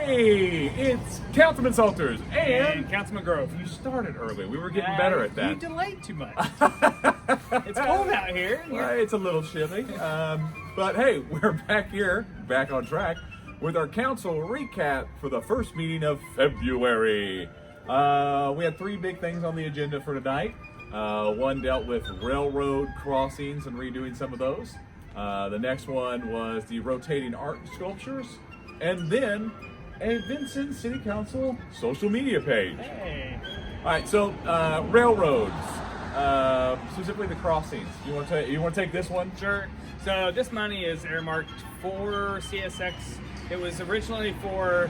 Hey, it's Councilman Salters and Councilman Grove. you started early. We were getting better at that. You delayed too much. It's cold out here. Well, it's a little chilly, but hey, we're back here, back on track with our council recap for the first meeting of February. We had three big things on the agenda for tonight. One dealt with railroad crossings and redoing some of those. The next one was the rotating art sculptures, and then a Vincent City Council social media page. Hey. All right, so railroads, specifically the crossings. You want to take this one? Sure. So this money is earmarked for CSX. It was originally for,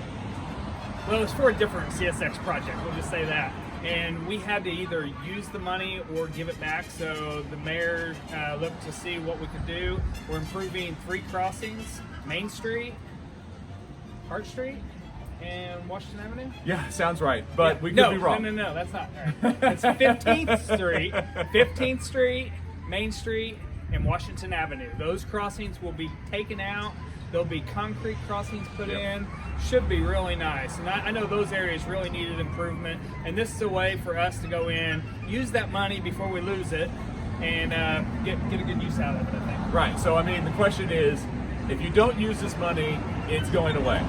well, it was for a different CSX project. We'll just say that. And we had to either use the money or give it back. So the mayor looked to see what we could do. We're improving three crossings: Main Street, Hart Street, and Washington Avenue. Yeah, sounds right, but we could No, be wrong. No, that's not right. It's 15th Street, 15th Street, Main Street, and Washington Avenue. Those crossings will be taken out. There'll be concrete crossings put in. Should be really nice. And I know those areas really needed improvement. And this is a way for us to go in, use that money before we lose it, and get a good use out of it, I think. Right, so I mean, the question is, if you don't use this money, it's going away.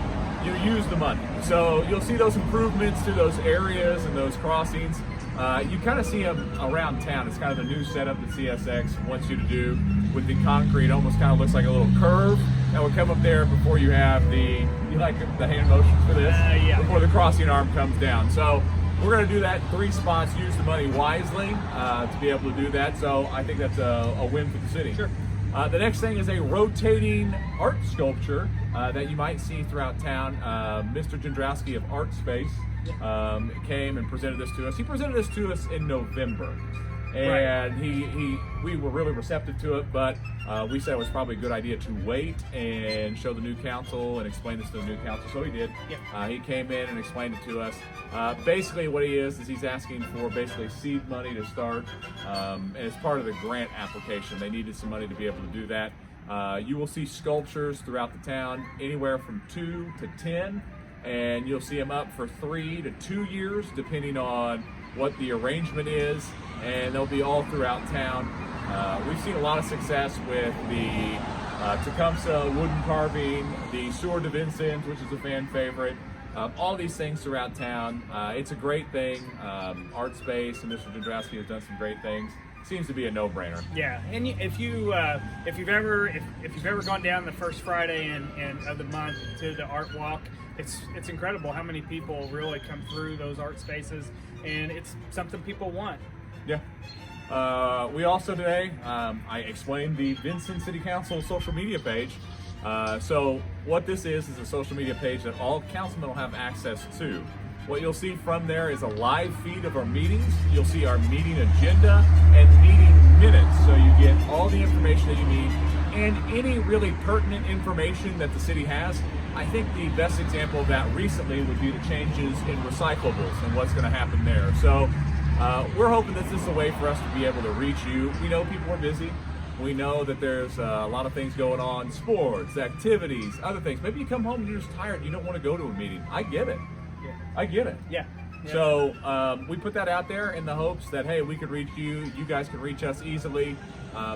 You use the money. So you'll see those improvements to those areas and those crossings. You kind of see them around town. It's kind of the new setup that CSX wants you to do with the concrete. It almost kind of looks like a little curve that would come up there before you have you like the hand motions for this? Yeah. Before the crossing arm comes down. So we're going to do that in three spots, use the money wisely to be able to do that. So I think that's a win for the city. Sure. The next thing is a rotating art sculpture that you might see throughout town. Mr. Jędrowski of Art Space came and presented this to us. He presented this to us in November, and we were really receptive to it, but we said it was probably a good idea to wait and show the new council and explain this to the new council, so he did. Yeah. He came in and explained it to us. Basically what he is he's asking for basically seed money to start, and it's part of the grant application. They needed some money to be able to do that. You will see sculptures throughout the town, anywhere from 2 to 10, and you'll see them up for 3 to 2 years, depending on what the arrangement is, and they'll be all throughout town. We've seen a lot of success with the Tecumseh wooden carving, the Sword de Vincent, which is a fan favorite. All these things throughout town. It's a great thing. Art Space and Mr. Jędrowski has done some great things. Seems to be a no-brainer. Yeah, and if you've ever gone down the first Friday of the month to the art walk, it's incredible how many people really come through those art spaces, and it's something people want. Yeah. We also today, I explained the Vincent City Council social media page. So what this is a social media page that all councilmen will have access to. What you'll see from there is a live feed of our meetings. You'll see our meeting agenda and meeting minutes. So you get all the information that you need and any really pertinent information that the city has. I think the best example of that recently would be the changes in recyclables and what's going to happen there. So we're hoping that this is a way for us to be able to reach you. We know people are busy. We know that there's a lot of things going on, sports, activities, other things. Maybe you come home and you're just tired and you don't want to go to a meeting. I get it. I get it. Yeah. So we put that out there in the hopes that, hey, we could reach you, you guys can reach us easily,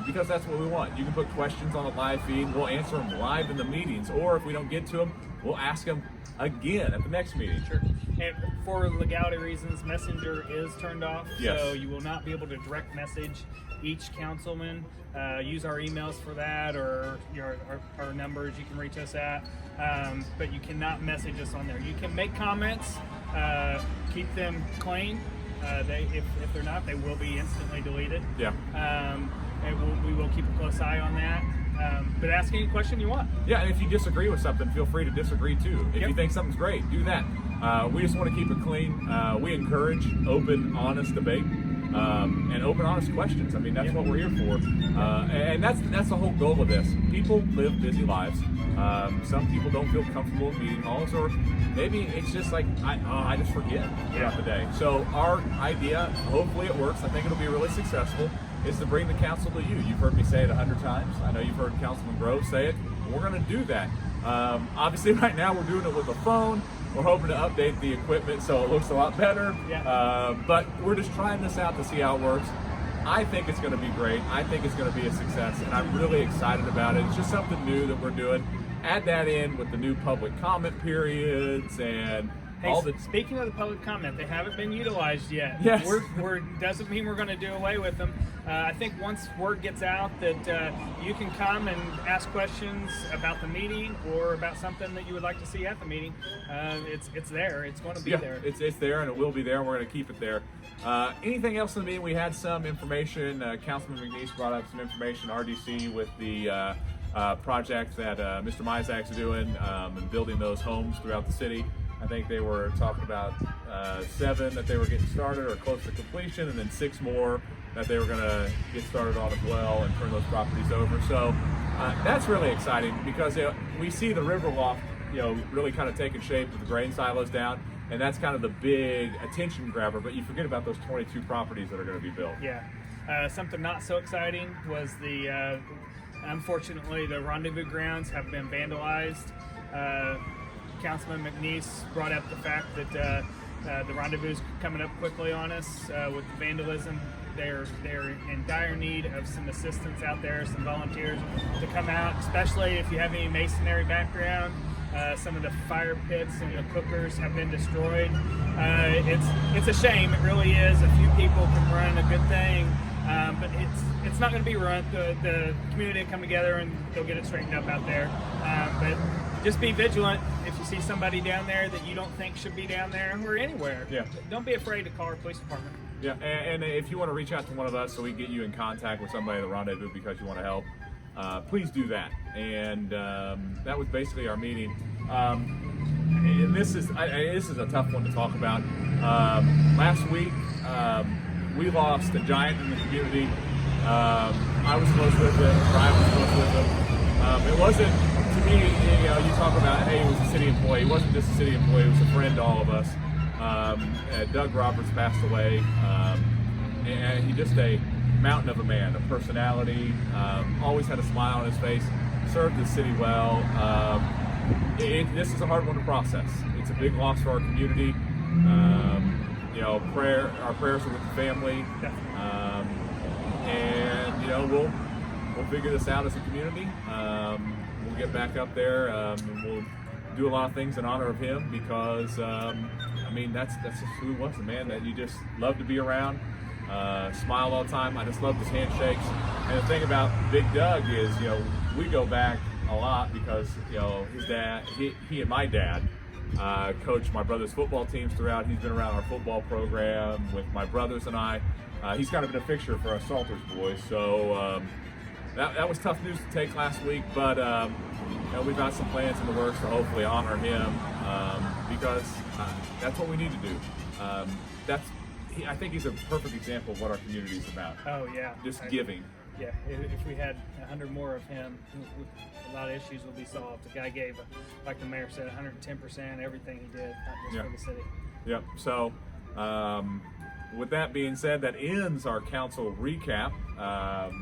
because that's what we want. You can put questions on the live feed, we'll answer them live in the meetings, or if we don't get to them, we'll ask them again at the next meeting. Sure. And for legality reasons, Messenger is turned off, Yes. so you will not be able to direct message each councilman. Use our emails for that, or our numbers you can reach us at, but you cannot message us on there. You can make comments, keep them clean. If they're not, they will be instantly deleted. Yeah. And we will keep a close eye on that. But ask any question you want. Yeah, and if you disagree with something, feel free to disagree too. If you think something's great, do that. We just want to keep it clean. We encourage open, honest debate. And open, honest questions. I mean, that's what we're here for, and that's the whole goal of this. People live busy lives. Some people don't feel comfortable in meeting halls, or maybe it's just like I just forget throughout the day. So our idea, hopefully it works. I think it'll be really successful. Is to bring the council to you. You've heard me say it 100 times. I know you've heard Councilman Grove say it. We're going to do that. Obviously, right now we're doing it with a phone. We're hoping to update the equipment so it looks a lot better. Yeah. But we're just trying this out to see how it works. I think it's going to be great. I think it's going to be a success, and I'm really excited about it. It's just something new that we're doing. Add that in with the new public comment periods and all the. Speaking of the public comment, they haven't been utilized yet. Yes. We're doesn't mean we're going to do away with them. I think once word gets out that you can come and ask questions about the meeting or about something that you would like to see at the meeting, it's there. It's going to be there. It's there, and it will be there, and we're going to keep it there. Anything else in the meeting? We had some information. Councilman McNeese brought up some information, RDC, with the project that Mr. Mizak's doing and building those homes throughout the city. I think they were talking about 7 that they were getting started or close to completion, and then 6 more that they were going to get started on as well and turn those properties over. So that's really exciting because we see the Riverwalk, really kind of taking shape with the grain silos down, and that's kind of the big attention grabber. But you forget about those 22 properties that are going to be built. Yeah. Something not so exciting was unfortunately, the rendezvous grounds have been vandalized. Councilman McNeese brought up the fact that the rendezvous is coming up quickly on us with the vandalism. They're in dire need of some assistance out there, some volunteers to come out, especially if you have any masonry background. Some of the fire pits and the cookers have been destroyed. It's a shame. It really is. A few people can run a good thing, but it's not going to be run. The community will come together and they'll get it straightened up out there. But just be vigilant. If you see somebody down there that you don't think should be down there or anywhere, don't be afraid to call our police department. Yeah, and if you want to reach out to one of us so we can get you in contact with somebody at the rendezvous because you want to help, please do that. And that was basically our meeting. And this is a tough one to talk about. Last week, we lost a giant in the community. I was close with him. Brian was close with him. It wasn't, to me, you talk about, hey, he was a city employee. He wasn't just a city employee. He was a friend to all of us. Doug Roberts passed away, and he's just a mountain of a man, a personality, always had a smile on his face, served the city well. This is a hard one to process. It's a big loss for our community. Our prayers are with the family, and we'll figure this out as a community. We'll get back up there, and we'll do a lot of things in honor of him because that's just who he was, a man that you just love to be around, smiled all the time. I just loved his handshakes. And the thing about Big Doug is, we go back a lot because, his dad, he and my dad coached my brother's football teams throughout. He's been around our football program with my brothers and I. He's kind of been a fixture for us Salters boys. So that was tough news to take last week, but we've got some plans in the works to hopefully honor him because that's what we need to do. I think he's a perfect example of what our community is about. Oh yeah, just giving. Yeah, if we had 100 more of him, a lot of issues would be solved. The guy gave, like the mayor said, 110% everything he did, not just for the city. Yep. So, with that being said, that ends our council recap.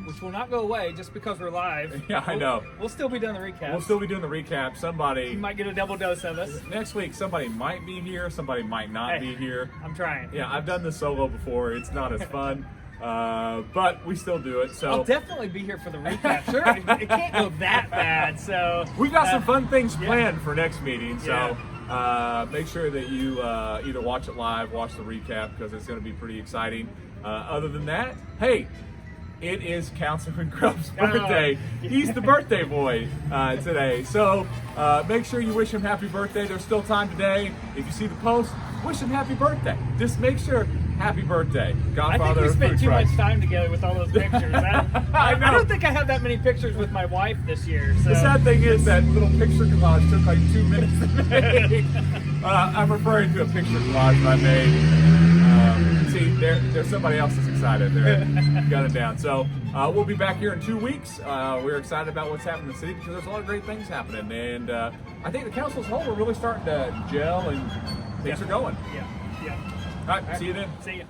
Which will not go away just because we're live. Yeah, I know. We'll still be doing the recap. We'll still be doing the recap. You might get a double dose of us. Next week, somebody might be here, somebody might not be here. I'm trying. Yeah, I've done this solo before. It's not as fun. But we still do it. So I'll definitely be here for the recap. Sure, it can't go that bad. So we've got some fun things planned for next meeting. So make sure that you either watch it live, watch the recap because it's going to be pretty exciting. Other than that, hey, it is Councilman Grubb's birthday. He's the birthday boy today. So make sure you wish him happy birthday. There's still time today. If you see the post, wish him happy birthday. Just make sure. Happy birthday, Godfather. I think we spent food too trucks. much time together with all those pictures. I don't think I have that many pictures with my wife this year. So. The sad thing is that little picture collage took like 2 minutes to make. I'm referring to a picture collage I made. See, there's somebody else that's excited. They're got it down. So we'll be back here in 2 weeks. We're excited about what's happening in the city because there's a lot of great things happening. And I think the council as a whole, we're really starting to gel and things are going. Yeah. All right, see you then. See you.